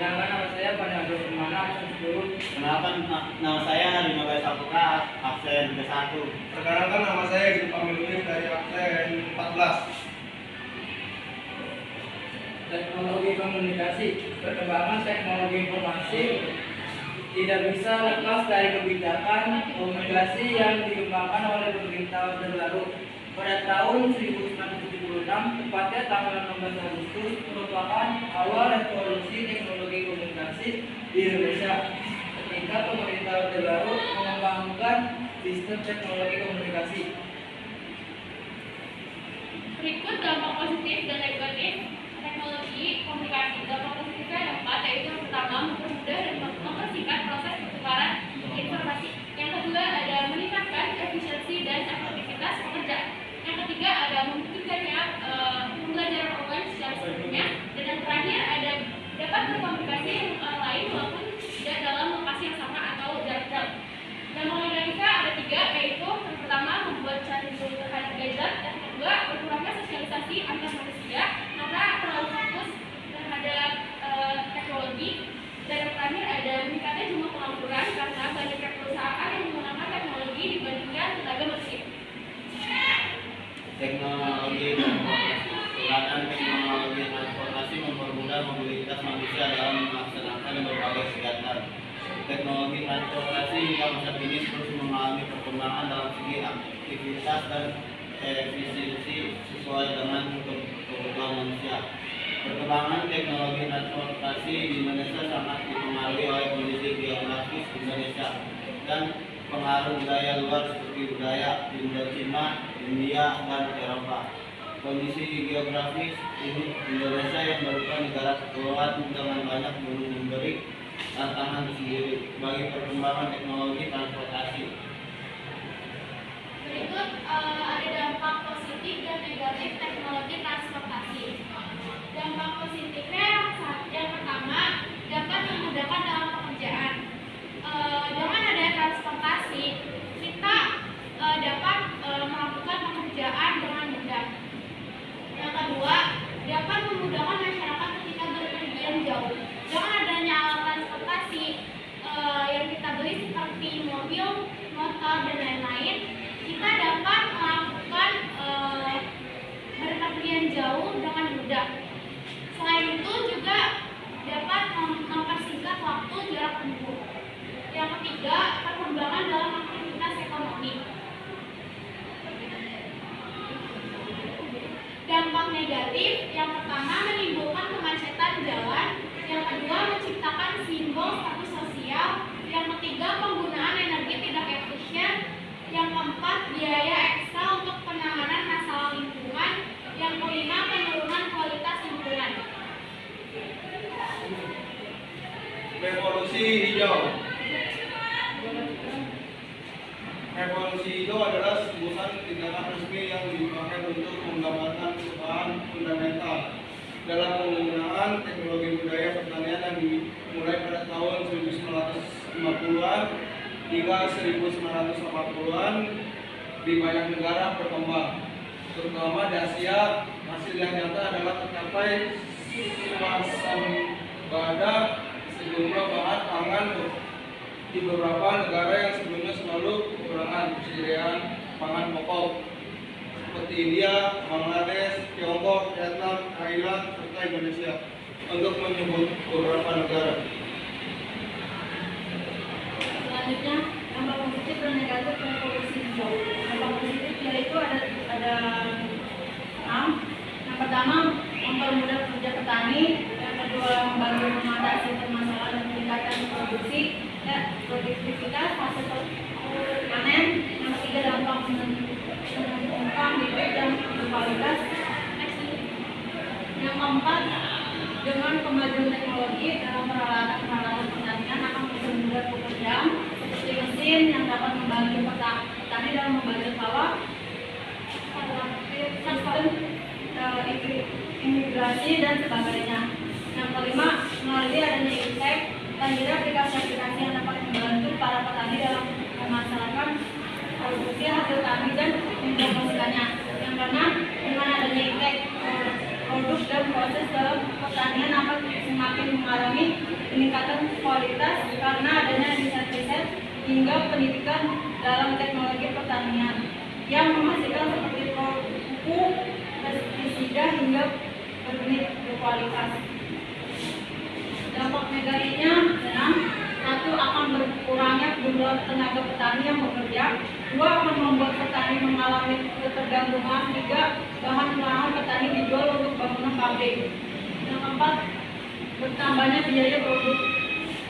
Kenalkan nama saya Pandu Semana absen 10. Kenalkan nama saya Rino Saputra, absen ke-1. Perkenalkan nama saya Gitu Pamiludin dari absen 14. Teknologi komunikasi. Perkembangan teknologi informasi tidak bisa lepas dari kebijakan komunikasi yang dikembangkan oleh pemerintah Orde Baru. Pada tahun 1976, tepatnya tanggal 16 Agustus, merupakan awal revolusi teknologi komunikasi di Indonesia. Ketika pemerintah Orde Baru mengembangkan sistem teknologi komunikasi. Berikut dampak positif dan negatif teknologi komunikasi. Dampak positifnya ada 4, yaitu yang pertama mempermudah dan mempersingkat proses pertukaran informasi. Yang kedua ada meningkatkan efisiensi dan efektivitas pekerja. Yang ketiga ada memudahkannya pembelajaran online secara sebelumnya. Dan yang terakhir ada dapat berkomunikasi dengan orang lain walaupun tidak dalam lokasi yang sama atau jarak jauh. Dampak negatifnya ada 3, yaitu yang pertama membuat candu terhadap gadget. Yang kedua berkurangnya sosialisasi antar manusia karena terlalu fokus terhadap teknologi. Dan yang terakhir ada meningkatnya jumlah pengangguran karena banyaknya perusahaan yang menggunakan teknologi dibandingkan tenaga manusia. Teknologi transportasi. Teknologi transportasi mempermudah mobilitas manusia dalam melaksanakan berbagai kegiatan. Teknologi transportasi hingga masa kini terus mengalami perkembangan dalam segi aktivitas dan efisiensi sesuai dengan kebutuhan manusia. Perkembangan teknologi transportasi di Indonesia sangat dipengaruhi oleh kondisi geografis Indonesia dan pengaruh budaya luar seperti budaya Indochina, India, dan Eropa. Kondisi geografis Indonesia yang berupa negara kepulauan dengan banyak gunung memberi tantangan tersendiri bagi perkembangan teknologi transportasi. Berikut ada dampak positif dan negatif teknologi transportasi. Dampak positifnya yang pertama dapat memudahkan dalam pekerjaan. Dengan adanya transportasi kita dapat melakukan pekerjaan dengan mudah. Yang kedua dapat memudahkan masyarakat ketika berpergian jauh. Dengan adanya alat transportasi yang kita beli seperti mobil, motor, dan lain-lain, kita dapat melakukan berpergian jauh dengan mudah. Selain itu juga dapat mempersingkat waktu jarak tempuh. Yang ketiga, perkembangan dalam aktivitas ekonomi. Dampak negatif yang pertama menimbulkan kemacetan jalan, yang kedua menciptakan simbol status sosial, yang ketiga penggunaan energi tidak efisien, yang keempat biaya ekstra untuk penanganan masalah lingkungan, yang kelima penurunan kualitas lingkungan. Revolusi hijau. Revolusi hijau adalah sebutan tindakan resmi yang dipakai untuk menggambarkan perubahan fundamental dalam penggunaan teknologi budaya pertanian yang dimulai pada tahun 1950-an hingga 1980-an di banyak negara berkembang, terutama di Asia. Hasil yang nyata adalah tercapai swasembada sejumlah bahan pangan di beberapa negara yang sebelumnya selalu kekurangan persediaan pangan pokok seperti India, Bangladesh, Tiongkok, Vietnam, Thailand, serta Indonesia, untuk menyebut beberapa negara. Selanjutnya, dampak positif dan negatif revolusi hijau. Dampak positif yaitu ada 6. Yang pertama, mempermudah kerja petani. Yang kedua, membantu mengatasi permasalahan dan meningkatkan produksi dan produktivitas hasil panen. Yang ketiga, dampak menumbuhkan bibit dan berkualitas. Yang keempat, dengan kemajuan teknologi dalam peralatan pertanian akan mempermudah pekerjaan seperti mesin yang dapat membantu petani dalam membajak sawah, sistem imigrasi dan sebagainya. Yang kelima, melalui adanya e-tech, lahirnya aplikasi-aplikasi yang dapat membantu para petani dalam memasalahkan produksi hasil tani dan mempromosikannya. Yang keenam, dengan adanya e-tech, produk dan proses dalam pertanian akan semakin semakin mengalami peningkatan kualitas karena adanya riset-riset hingga pendidikan dalam teknologi pertanian yang menghasilkan seperti pupuk, pestisida hingga benih berkualitas. Dampak negatifnya, 1. Akan berkurangnya jumlah tenaga petani yang bekerja. 2. Akan membuat petani mengalami ketergantungan. 3. Bahan petani dijual untuk bangunan pabrik. Yang keempat, bertambahnya biaya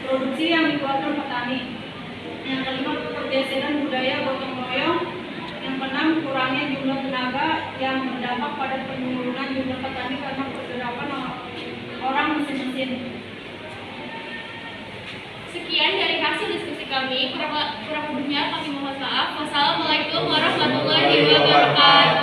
produksi yang dikeluarkan petani. Yang kelima, pergeseran budaya gotong royong. Yang keenam, kurangnya jumlah tenaga yang berdampak pada penurunan jumlah petani karena pergerakan orang mesin-mesin. Sekian dari hasil diskusi kami. Kurang lebihnya kami mohon maaf. Wassalamualaikum warahmatullahi wabarakatuh.